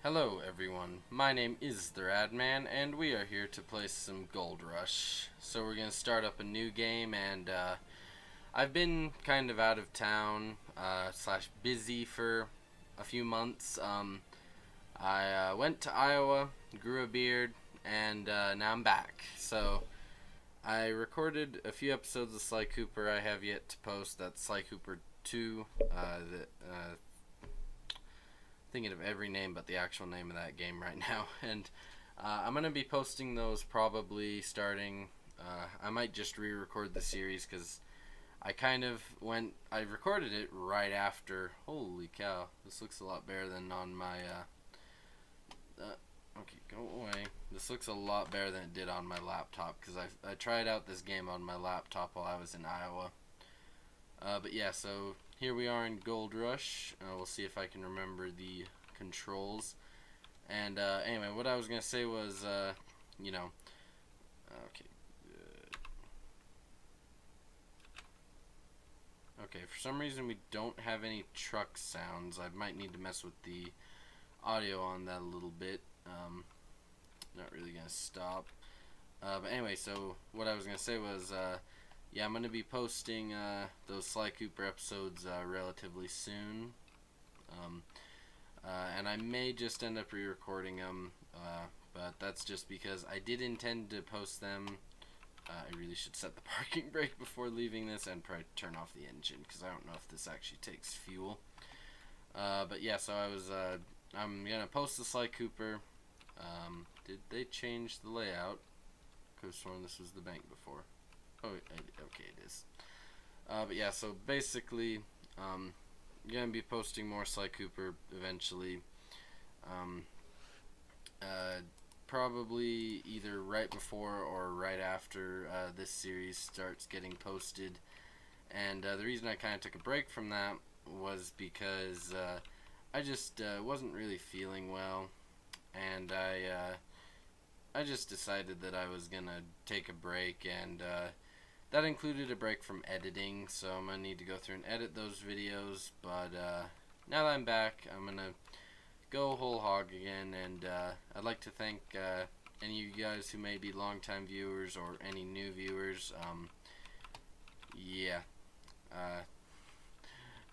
Hello everyone, my name is the Radman and we are here to play some Gold Rush. So we're going to start up a new game and I've been kind of out of town slash busy for a few months. I went to Iowa, grew a beard, and now I'm back. So I recorded a few episodes of Sly Cooper I have yet to post. That's Sly Cooper 2, thinking of every name but the actual name of that game right now. And I'm going to be posting those probably starting. I might just re record the series because I recorded it right after. Holy cow, this looks a lot better than on my. Okay, go away. This looks a lot better than it did on my laptop because I tried out this game on my laptop while I was in Iowa. But yeah, so here we are in Gold Rush. We'll see if I can remember the controls. And anyway, what I was going to say was, okay. Okay, for some reason we don't have any truck sounds. I might need to mess with the audio on that a little bit. Not really going to stop. But anyway, so what I was going to say was, yeah, I'm going to be posting those Sly Cooper episodes relatively soon. And I may just end up re-recording them, but that's just because I did intend to post them. I really should set the parking brake before leaving this and probably turn off the engine because I don't know if this actually takes fuel. But yeah, so I'm going to post the Sly Cooper. Did they change the layout? Could have sworn this was the bank before. Oh, okay, it is. But yeah, so basically, I'm going to be posting more Sly Cooper eventually. Probably either right before or right after this series starts getting posted. And the reason I kind of took a break from that was because I just wasn't really feeling well. And I just decided that I was going to take a break, and that included a break from editing, so I'm going to need to go through and edit those videos. But now that I'm back, I'm going to go whole hog again, and I'd like to thank any of you guys who may be longtime viewers or any new viewers. Yeah.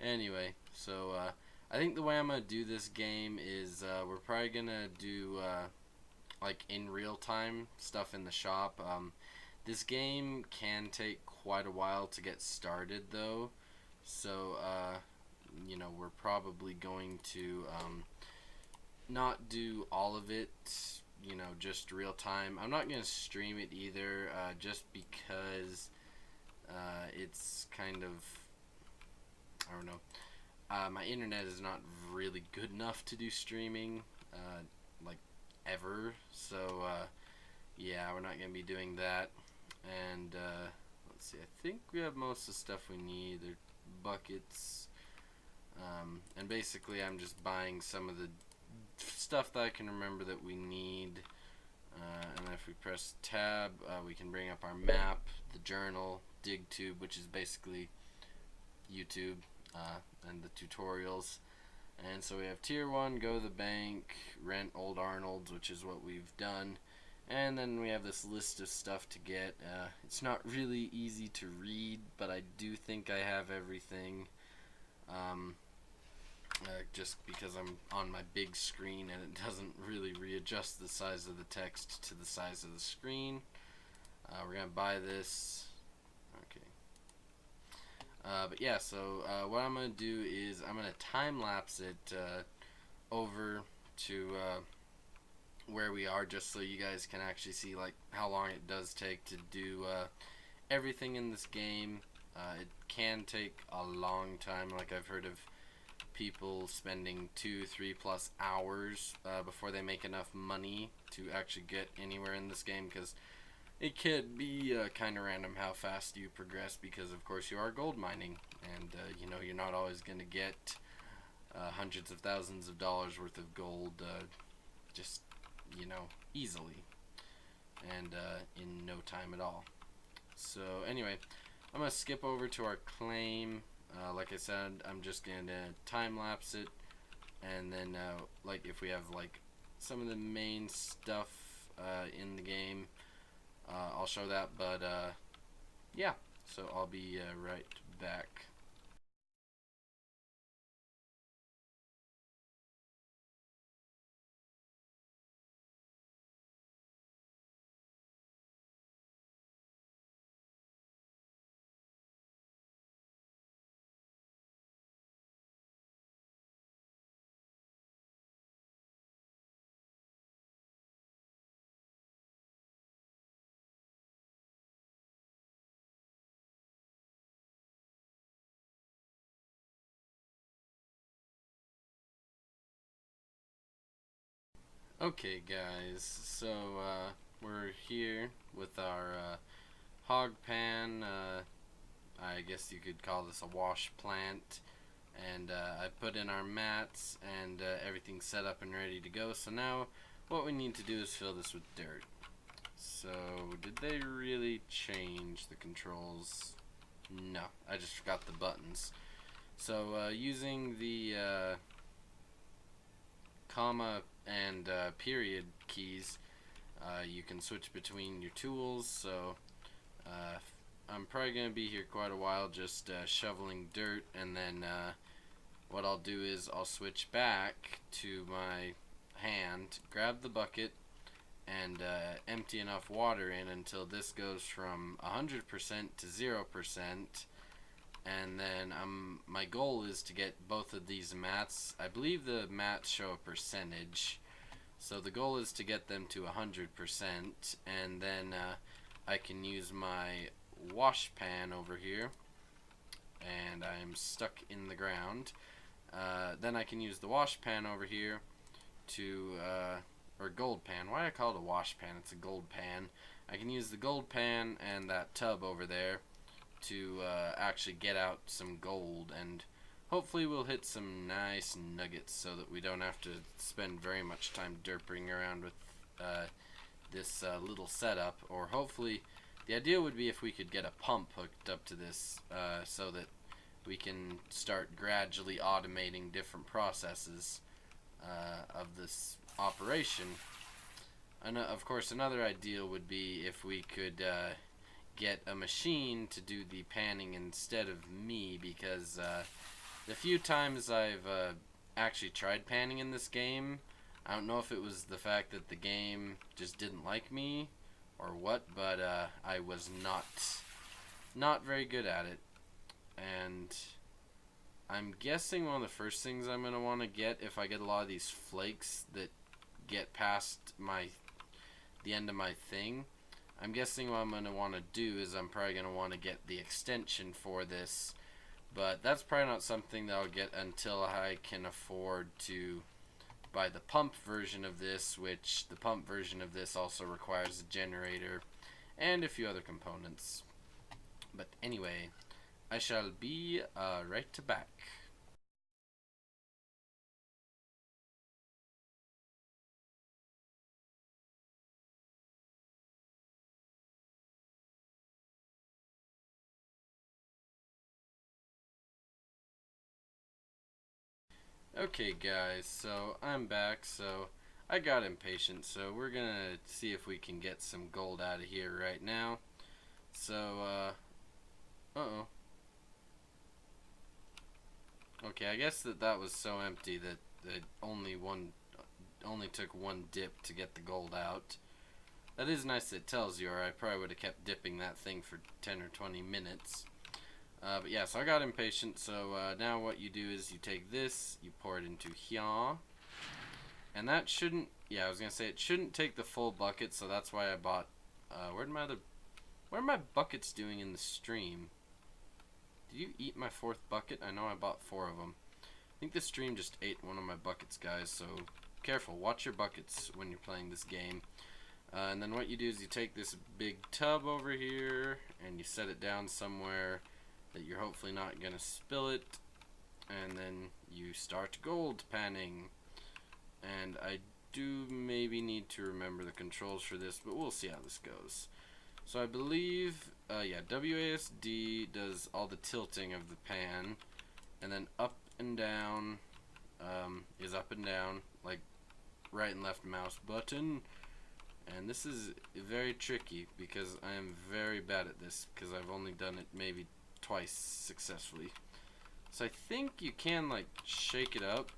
Anyway, so I think the way I'm going to do this game is we're probably going to do like in real time stuff in the shop. This game can take quite a while to get started though, so we're probably going to not do all of it, just real time. I'm not going to stream it either, just because it's kind of, I don't know, my internet is not really good enough to do streaming, like, ever, so, yeah, we're not going to be doing that. And let's see, I think we have most of the stuff we need. There are buckets, and basically I'm just buying some of the stuff that I can remember that we need. And if we press tab, we can bring up our map, the journal, DigTube, which is basically YouTube, and the tutorials. And so we have tier 1, go to the bank, rent Old Arnold's, which is what we've done. And then we have this list of stuff to get. It's not really easy to read, but I do think I have everything. Just because I'm on my big screen and it doesn't really readjust the size of the text to the size of the screen. We're going to buy this. Okay. But yeah, so what I'm going to do is I'm going to time lapse it over to where we are, just so you guys can actually see like how long it does take to do everything in this game. It can take a long time. Like, I've heard of people spending 2-3+ hours before they make enough money to actually get anywhere in this game, because it could be kind of random how fast you progress, because of course you are gold mining, and you're not always going to get hundreds of thousands of dollars worth of gold just easily and in no time at all. So anyway, I'm going to skip over to our claim. Like I said, I'm just going to time lapse it and then like if we have like some of the main stuff in the game, I'll show that. But yeah, so I'll be right back. Okay, guys, so we're here with our hog pan. I guess you could call this a wash plant. And I put in our mats, and everything's set up and ready to go. So now what we need to do is fill this with dirt. So did they really change the controls? No, I just forgot the buttons. So using the comma and period keys, you can switch between your tools. So I'm probably going to be here quite a while just shoveling dirt, and then what I'll do is I'll switch back to my hand, grab the bucket, and empty enough water in until this goes from 100% to 0%. And then my goal is to get both of these mats. I believe the mats show a percentage. So the goal is to get them to 100%, and then I can use my wash pan over here, and I'm stuck in the ground. Then I can use the wash pan over here to, or gold pan. Why I call it a wash pan? It's a gold pan. I can use the gold pan and that tub over there to actually get out some gold, and hopefully we'll hit some nice nuggets so that we don't have to spend very much time derping around with this little setup. Or hopefully, the idea would be if we could get a pump hooked up to this so that we can start gradually automating different processes of this operation. And of course, another ideal would be if we could get a machine to do the panning instead of me, because the few times I've actually tried panning in this game, I don't know if it was the fact that the game just didn't like me or what, but I was not very good at it. And I'm guessing one of the first things I'm going to want to get, if I get a lot of these flakes that get past the end of my thing, I'm guessing what I'm going to want to do is I'm probably going to want to get the extension for this. But that's probably not something that I'll get until I can afford to buy the pump version of this, which the pump version of this also requires a generator and a few other components. But anyway, I shall be right back. Okay guys, so I'm back. So I got impatient, so we're gonna see if we can get some gold out of here right now. So uh-oh. Okay, I guess that was so empty that it only took one dip to get the gold out. That is nice that it tells you, or I probably would have kept dipping that thing for 10 or 20 minutes. But yeah, so I got impatient, so now what you do is you take this, you pour it into here, and that shouldn't, yeah, I was going to say it shouldn't take the full bucket, so that's why I bought, what are my buckets doing in the stream? Did you eat my fourth bucket? I know I bought 4 of them. I think the stream just ate one of my buckets, guys, so careful, watch your buckets when you're playing this game. And then what you do is you take this big tub over here, and you set it down somewhere that you're hopefully not going to spill it, and then you start gold panning. And I do maybe need to remember the controls for this, but we'll see how this goes. So I believe, yeah, WASD does all the tilting of the pan, and then up and down is up and down, like right and left mouse button. And this is very tricky because I am very bad at this because I've only done it maybe twice successfully. So I think you can like shake it up.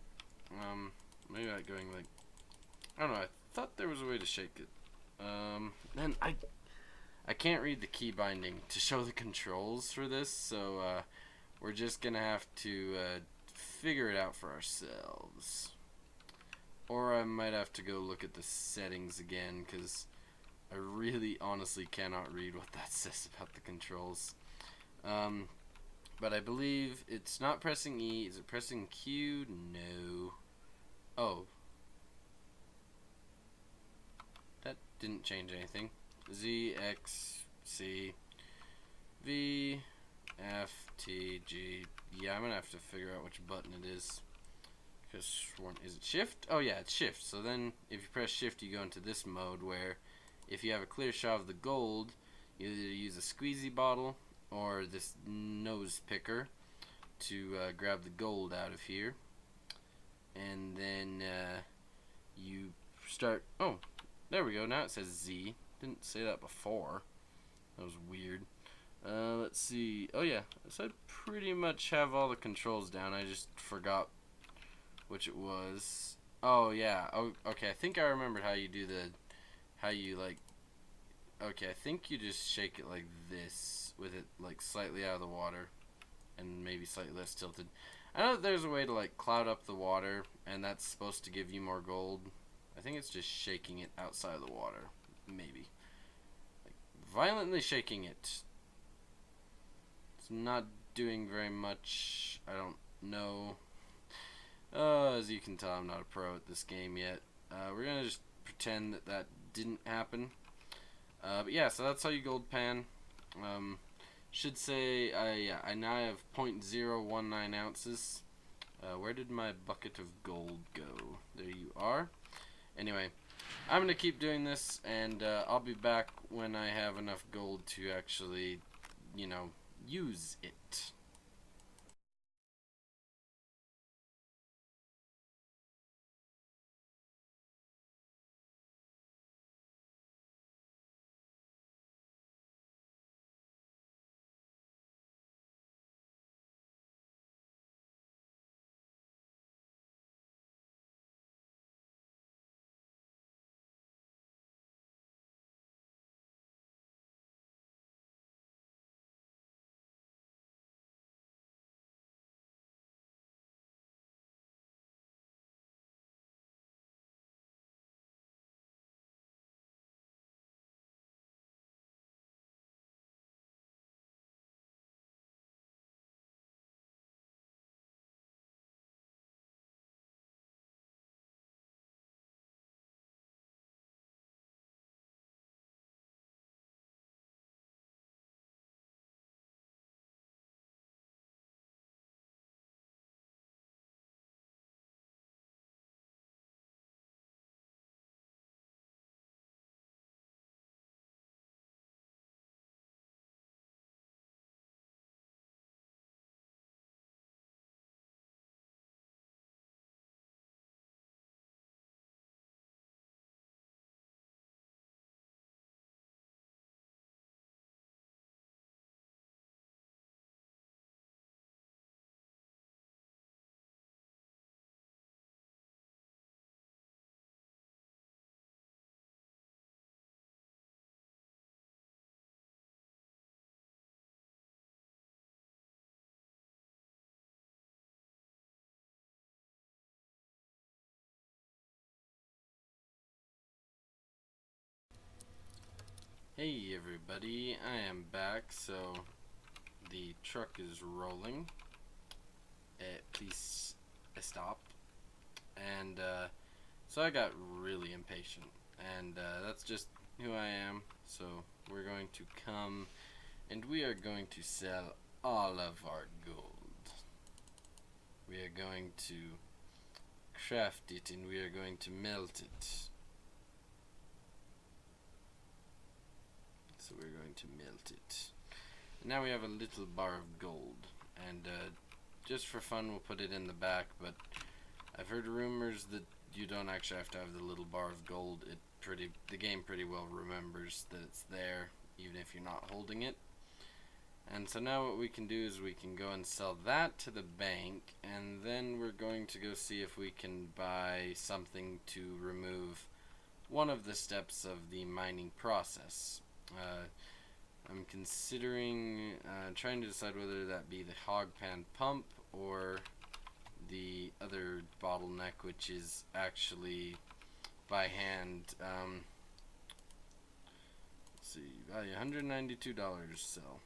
Maybe not going like, I don't know, I thought there was a way to shake it. Then I can't read the key binding to show the controls for this, so we're just gonna have to figure it out for ourselves. Or I might have to go look at the settings again, because I really honestly cannot read what that says about the controls. But I believe it's not pressing E. Is it pressing Q? No. Oh. That didn't change anything. Z, X, C, V, F, T, G. Yeah, I'm going to have to figure out which button it is. Because is it shift? Oh yeah, it's shift. So then if you press shift, you go into this mode where if you have a clear shot of the gold, you either use a squeezy bottle or this nose picker to grab the gold out of here. And then you start, oh, there we go. Now it says Z. Didn't say that before. That was weird. Let's see. Oh yeah, so I pretty much have all the controls down. I just forgot which it was. Oh yeah. Oh, okay. I think I remembered how you do okay, I think you just shake it like this with it like slightly out of the water and maybe slightly less tilted. I know that there's a way to like cloud up the water and that's supposed to give you more gold. I think it's just shaking it outside of the water. Maybe. Like violently shaking it. It's not doing very much. I don't know. As you can tell, I'm not a pro at this game yet. We're gonna just pretend that that didn't happen. But yeah, so that's how you gold pan. Should say, yeah, I now have 0.019 ounces. Where did my bucket of gold go? There you are. Anyway, I'm gonna keep doing this, and I'll be back when I have enough gold to actually, you know, use it. Hey everybody, I am back. So the truck is rolling. Please stop. And so I got really impatient, and that's just who I am. So we're going to come and we are going to sell all of our gold. We are going to craft it and we are going to melt it. So we're going to melt it. And now we have a little bar of gold, and just for fun we'll put it in the back, but I've heard rumors that you don't actually have to have the little bar of gold. The game pretty well remembers that it's there, even if you're not holding it. And so now what we can do is we can go and sell that to the bank, and then we're going to go see if we can buy something to remove one of the steps of the mining process. I'm considering trying to decide whether that be the hog pan pump or the other bottleneck, which is actually by hand. Let's see, value $192 sell.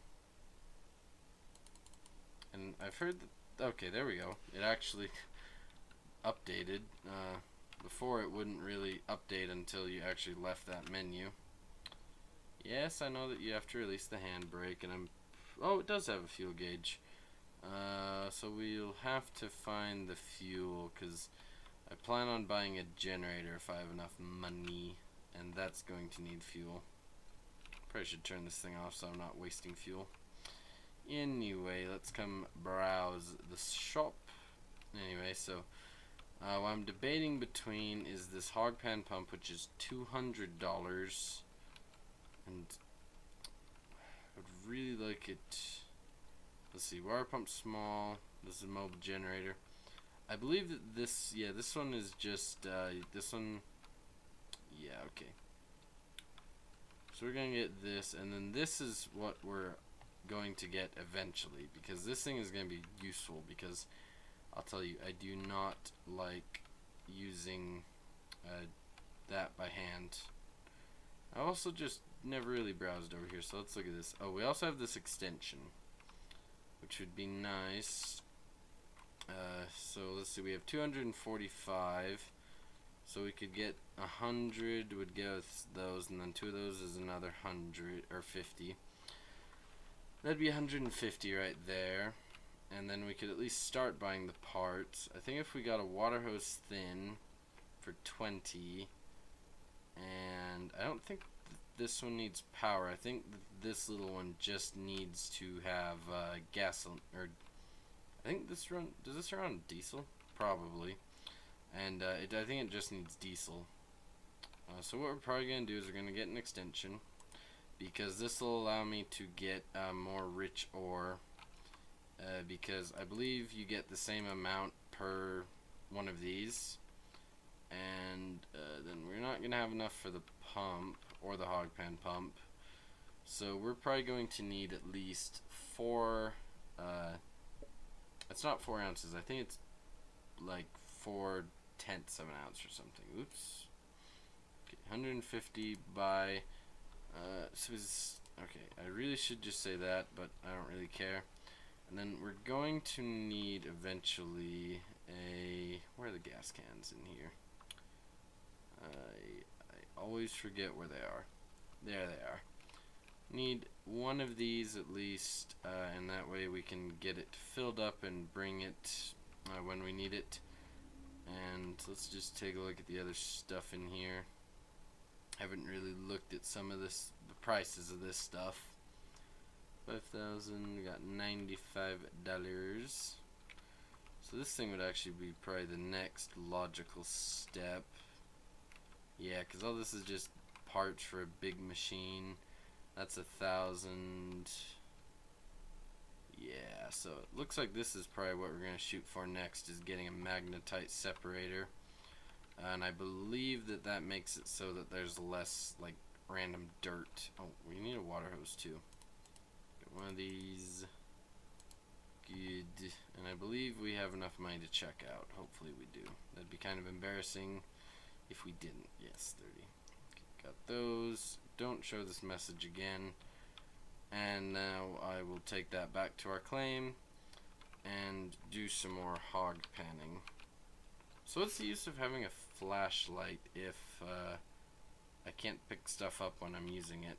And I've heard that, okay, there we go. It actually updated. Before it wouldn't really update until you actually left that menu. Yes, I know that you have to release the handbrake, and oh, it does have a fuel gauge. So we'll have to find the fuel, because I plan on buying a generator if I have enough money, and that's going to need fuel. Probably should turn this thing off so I'm not wasting fuel. Anyway, let's come browse the shop. Anyway, so what I'm debating between is this hog pan pump, which is $200, and I would really like it. Let's see, water pump small. This is a mobile generator. I believe that this, yeah, this one is just this one. Yeah, okay. So we're gonna get this, and then this is what we're going to get eventually, because this thing is going to be useful, because I'll tell you, I do not like using that by hand. I also just never really browsed over here, so let's look at this. Oh, we also have this extension, which would be nice. So let's see, we have 245, so we could get 100 would give us those, and then 2 of those is another 100 or 50. That'd be 150 right there, and then we could at least start buying the parts. I think if we got a water hose thin for 20, and I don't think this one needs power. I think this little one just needs to have gasoline, or I think this does this run on diesel? Probably, and I think it just needs diesel. So what we're probably gonna do is we're gonna get an extension, because this will allow me to get more rich ore, because I believe you get the same amount per one of these, and then we're not going to have enough for the pump or the hog pan pump, so we're probably going to need at least 4, it's not 4 ounces, I think it's like 4/10 of an ounce or something. Oops. Okay, 150 by okay, I really should just say that, but I don't really care. And then we're going to need eventually where are the gas cans in here? I always forget where they are. There they are. Need one of these at least, and that way we can get it filled up and bring it when we need it. And let's just take a look at the other stuff in here. Haven't really looked at some of the prices of this stuff. 5,000, we got $95. So this thing would actually be probably the next logical step. Yeah, because all this is just parts for a big machine. That's 1,000. Yeah, so it looks like this is probably what we're going to shoot for next, is getting a magnetite separator. And I believe that that makes it so that there's less like random dirt. Oh, we need a water hose too. Get one of these. Good. And I believe we have enough money to check out. Hopefully we do. That'd be kind of embarrassing if we didn't. Yes, 30. Okay, got those. Don't show this message again. And now I will take that back to our claim and do some more hog panning. So what's the use of having a flashlight if I can't pick stuff up when I'm using it?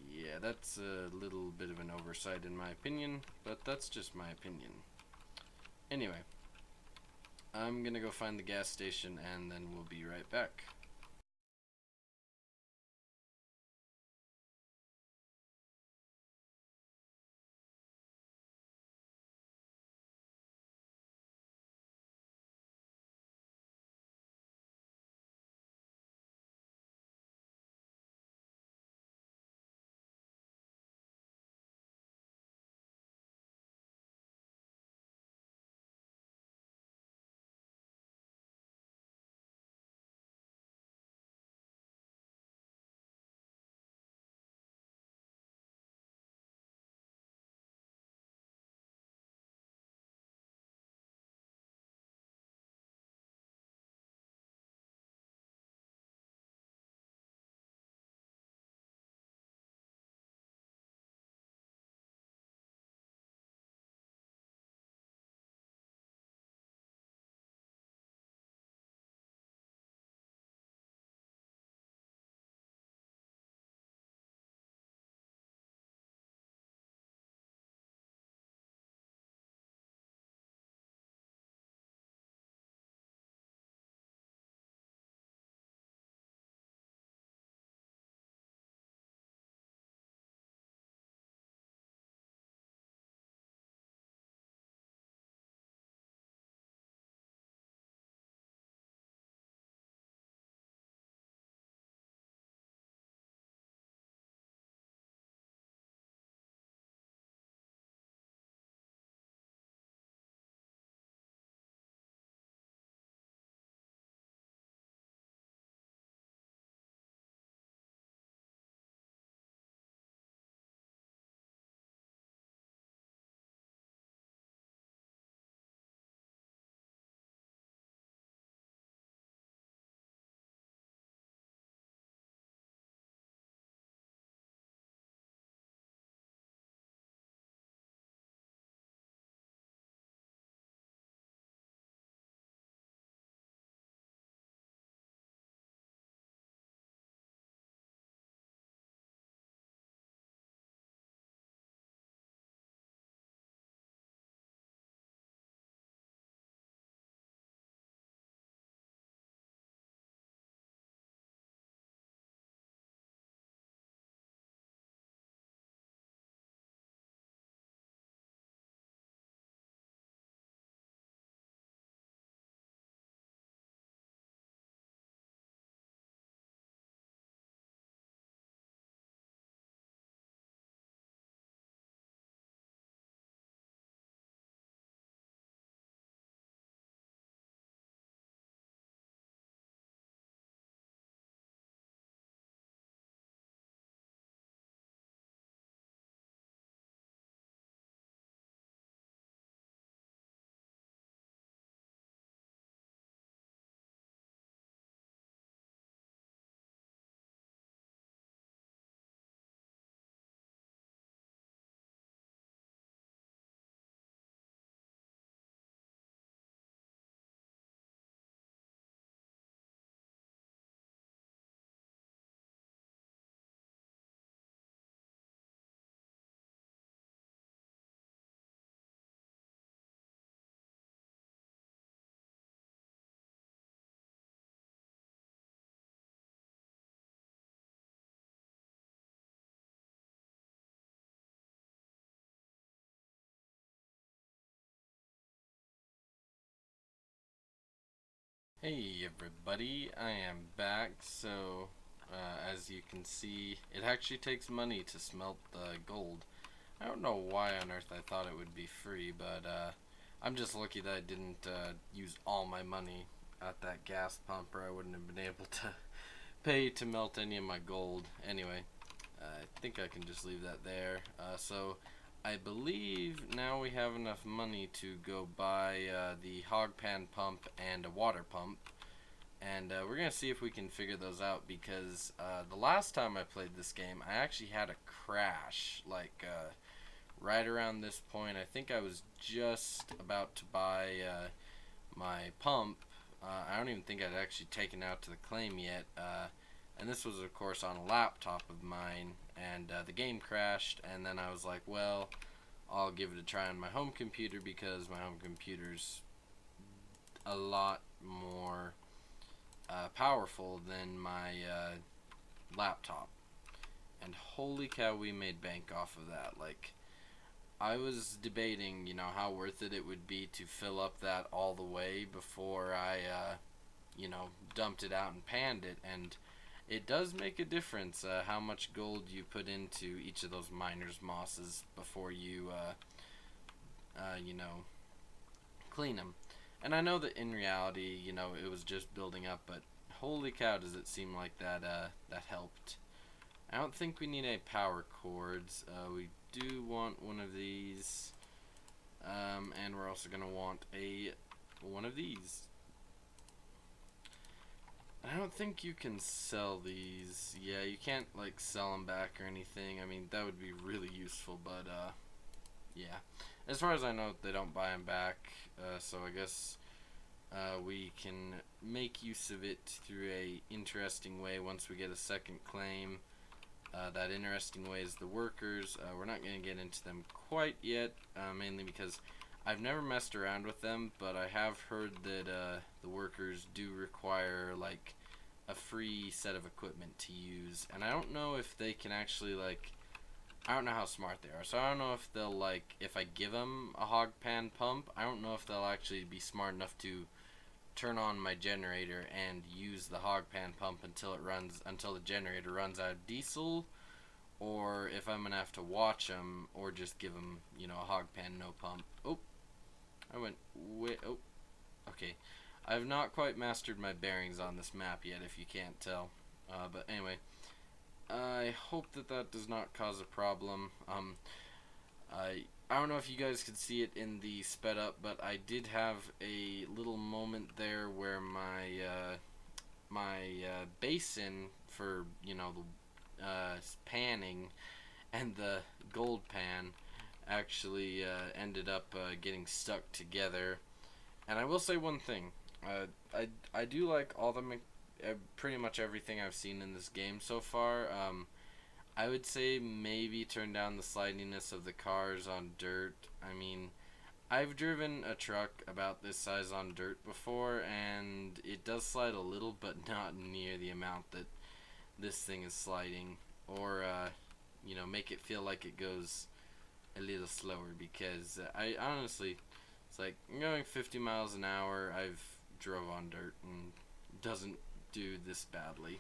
Yeah, that's a little bit of an oversight in my opinion, but that's just my opinion. Anyway, I'm gonna go find the gas station and then we'll be right back. Hey everybody, I am back. So, as you can see, it actually takes money to smelt the gold. I don't know why on earth I thought it would be free, but I'm just lucky that I didn't use all my money at that gas pump, or I wouldn't have been able to pay to melt any of my gold. Anyway, I think I can just leave that there. So, I believe now we have enough money to go buy the hog pan pump and a water pump. And we're going to see if we can figure those out, because the last time I played this game, I actually had a crash, like right around this point. I think I was just about to buy my pump. I don't even think I'd actually taken out to the claim yet. And this was, of course, on a laptop of mine, and the game crashed, and then I was like, well, I'll give it a try on my home computer, because my home computer's a lot more powerful than my laptop. And holy cow, we made bank off of that. Like, I was debating, how worth it would be to fill up that all the way before I, dumped it out and panned it. And it does make a difference how much gold you put into each of those miner's mosses before you, clean them. And I know that in reality, it was just building up, but holy cow, does it seem like that that helped. I don't think we need any power cords. We do want one of these, and we're also gonna want one of these. I don't think you can sell these. Yeah, you can't like sell them back or anything. I mean, that would be really useful, but yeah. As far as I know, they don't buy them back, so I guess we can make use of it through a interesting way once we get a second claim. That interesting way is the workers. We're not going to get into them quite yet, mainly because I've never messed around with them, but I have heard that the workers do require like a free set of equipment to use, and I don't know if they can actually like, I don't know how smart they are, so I don't know if they'll like, if I give them a hog pan pump, I don't know if they'll actually be smart enough to turn on my generator and use the hog pan pump until the generator runs out of diesel, or if I'm gonna have to watch them, or just give them, a hog pan no pump. Oh, I went way. Oh, okay. I've not quite mastered my bearings on this map yet, if you can't tell. But anyway, I hope that does not cause a problem. I don't know if you guys could see it in the sped up, but I did have a little moment there where my basin for the panning and the gold pan actually ended up getting stuck together. And I will say one thing, I do like pretty much everything I've seen in this game so far. I would say maybe turn down the slidiness of the cars on dirt. I mean, I've driven a truck about this size on dirt before, and it does slide a little, but not near the amount that this thing is sliding. Or, make it feel like it goes a little slower, because I honestly, it's like going 50 miles an hour. I've drove on dirt and it doesn't do this badly.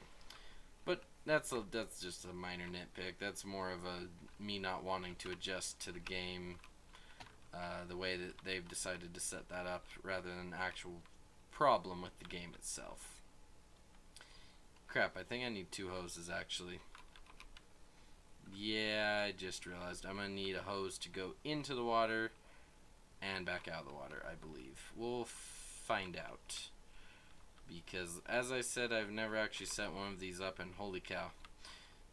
But that's just a minor nitpick. That's more of a me not wanting to adjust to the game, the way that they've decided to set that up, rather than an actual problem with the game itself. Crap, I think I need two hoses actually. Yeah, I just realized I'm gonna need a hose to go into the water and back out of the water, I believe. We'll find out. Because, as I said, I've never actually set one of these up, and holy cow.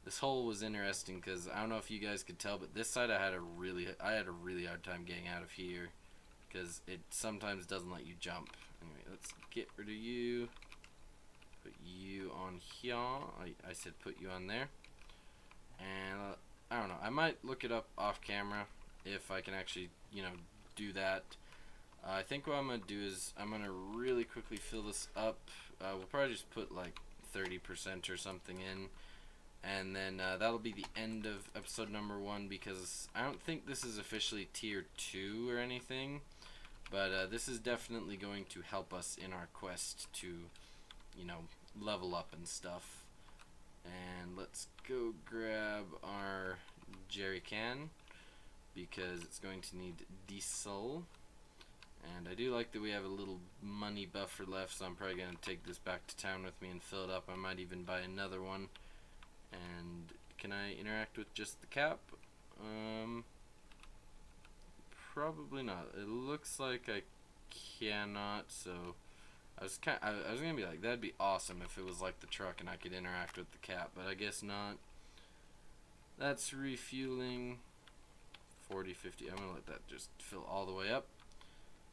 This hole was interesting, because I don't know if you guys could tell, but this side I had a really hard time getting out of here, because it sometimes doesn't let you jump. Anyway, let's get rid of you. Put you on here. I said put you on there. And, I don't know. I might look it up off camera if I can actually, do that. I think what I'm going to do is I'm going to really quickly fill this up. We'll probably just put like 30% or something in. And then that'll be the end of episode number 1, because I don't think this is officially tier 2 or anything. But this is definitely going to help us in our quest to, you know, level up and stuff. And let's go grab our jerry can, because it's going to need diesel. And I do like that we have a little money buffer left, so I'm probably going to take this back to town with me and fill it up. I might even buy another one. And can I interact with just the cap? Probably not. It looks like I cannot, so I was gonna be like, that'd be awesome if it was like the truck and I could interact with the cap, but I guess not. That's refueling 40, 50. I'm gonna let that just fill all the way up.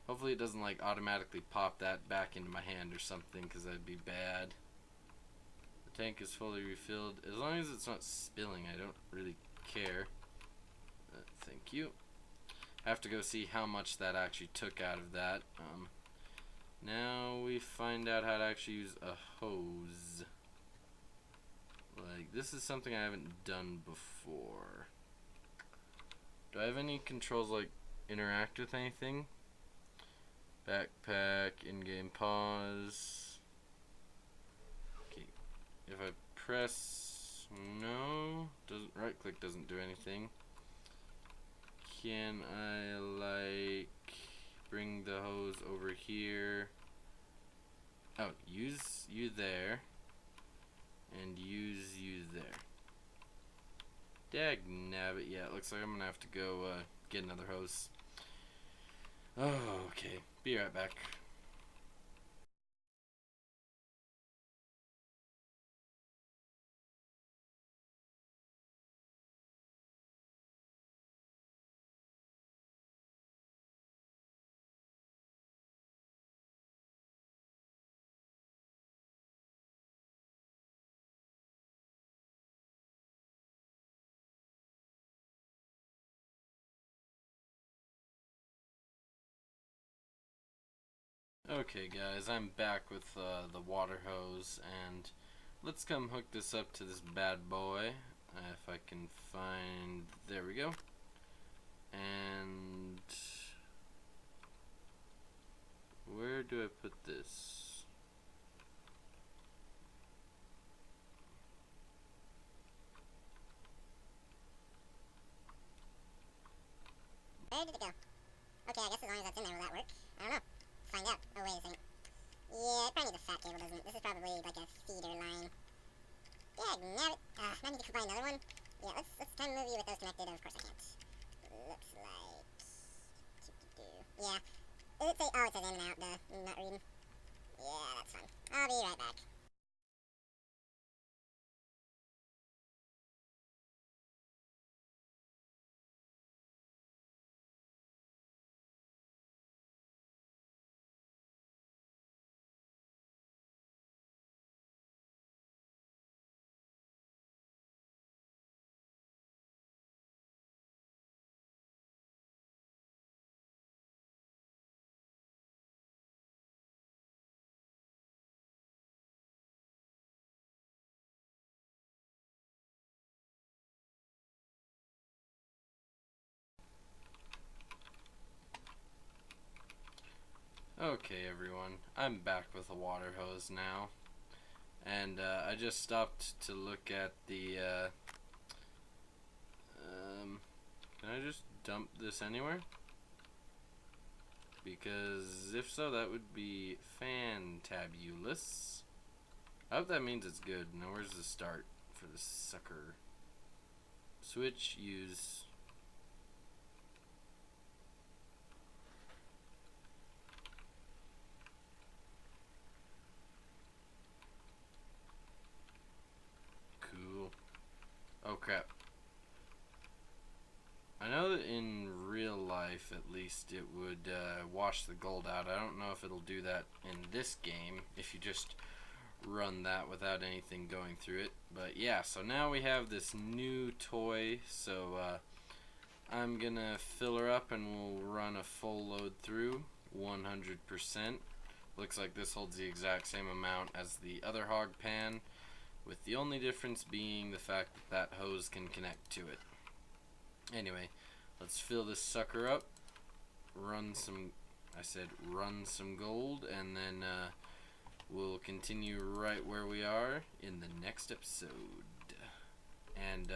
Hopefully it doesn't like automatically pop that back into my hand or something, because that'd be bad. The tank is fully refilled. As long as it's not spilling, I don't really care. Thank you. Have to go see how much that actually took out of that. Now we find out how to actually use a hose. Like, this is something I haven't done before. Do I have any controls like interact with anything? Backpack, in-game pause. Okay, if I press no, doesn't right click doesn't do anything. Can I like bring the hose over here? Oh, use you there and use you there. Dagnabbit, yeah, it looks like I'm gonna have to go get another hose. Oh, okay. Be right back. Okay guys, I'm back with the water hose, and let's come hook this up to this bad boy. If I can find, there we go. And where do I put this? Where did it go? Okay, I guess as long as that's in there, will that work? I don't know. Find out. Oh, wait a second. Yeah, it probably needs a fat cable, doesn't it? This is probably like a feeder line. Dagnabbit. I need to buy another one. Yeah, let's try and move you with those connected, and of course I can't. Looks like... Yeah. Does it say... Oh, it says in and out, duh. Not reading. Yeah, that's fine. I'll be right back. Okay everyone, I'm back with a water hose now. And I just stopped to look at the can I just dump this anywhere? Because if so, that would be fantabulous. I hope that means it's good. Now where's the start for this sucker? Switch, use. Cool. Oh crap. I know that in real life, at least, it would wash the gold out. I don't know if it'll do that in this game, if you just run that without anything going through it. But yeah, so now we have this new toy, so I'm gonna fill her up and we'll run a full load through, 100%. Looks like this holds the exact same amount as the other hog pan, with the only difference being the fact that that hose can connect to it. Anyway, let's fill this sucker up, run some I said run some gold, and then we'll continue right where we are in the next episode. And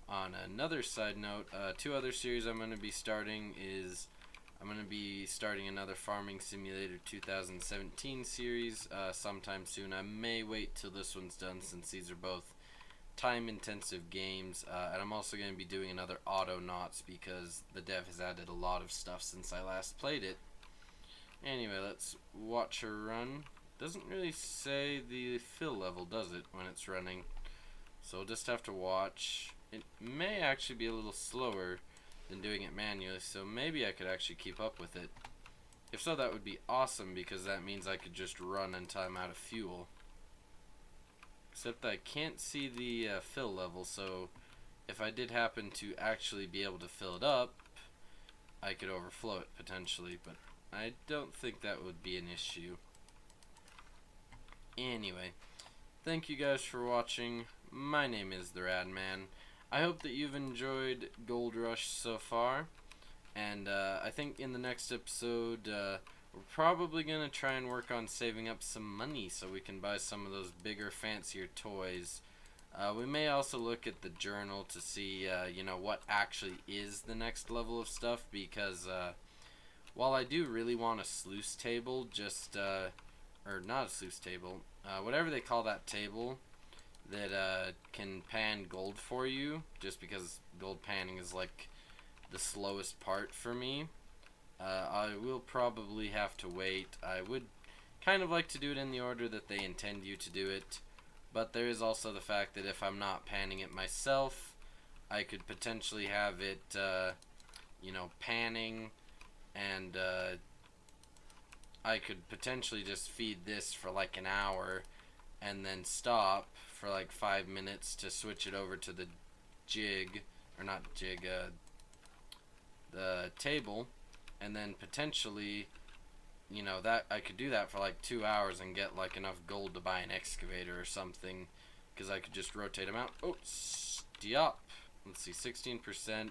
on another side note, two other series I'm going to be starting is I'm going to be starting another Farming Simulator 2017 series sometime soon. I may wait till this one's done since these are both time-intensive games, and I'm also going to be doing another Autonauts because the dev has added a lot of stuff since I last played it. Anyway, let's watch her run. Doesn't really say the fill level, does it, when it's running? So we'll just have to watch. It may actually be a little slower than doing it manually, so maybe I could actually keep up with it. If so, that would be awesome because that means I could just run until I'm out of fuel. Except I can't see the fill level, so if I did happen to actually be able to fill it up, I could overflow it potentially, but I don't think that would be an issue. Anyway, thank you guys for watching. My name is the Rad Man. I hope that you've enjoyed Gold Rush so far, and I think in the next episode we're probably going to try and work on saving up some money so we can buy some of those bigger, fancier toys. We may also look at the journal to see you know, what actually is the next level of stuff, because while I do really want a sluice table, just or not a sluice table, whatever they call that table that can pan gold for you, just because gold panning is like the slowest part for me. I will probably have to wait. I would kind of like to do it in the order that they intend you to do it, but there is also the fact that if I'm not panning it myself, I could potentially have it, you know, panning, and I could potentially just feed this for like an hour and then stop for like 5 minutes to switch it over to the jig, or not jig, the table, and then potentially, you know, that I could do that for like 2 hours and get like enough gold to buy an excavator or something, because I could just rotate them out. Oh, stop. Let's see, 16%.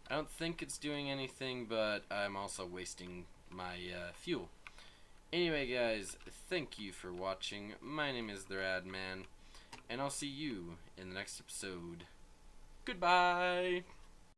I don't think it's doing anything, but I'm also wasting my fuel. Anyway, guys, thank you for watching. My name is the Rad Man, and I'll see you in the next episode. Goodbye!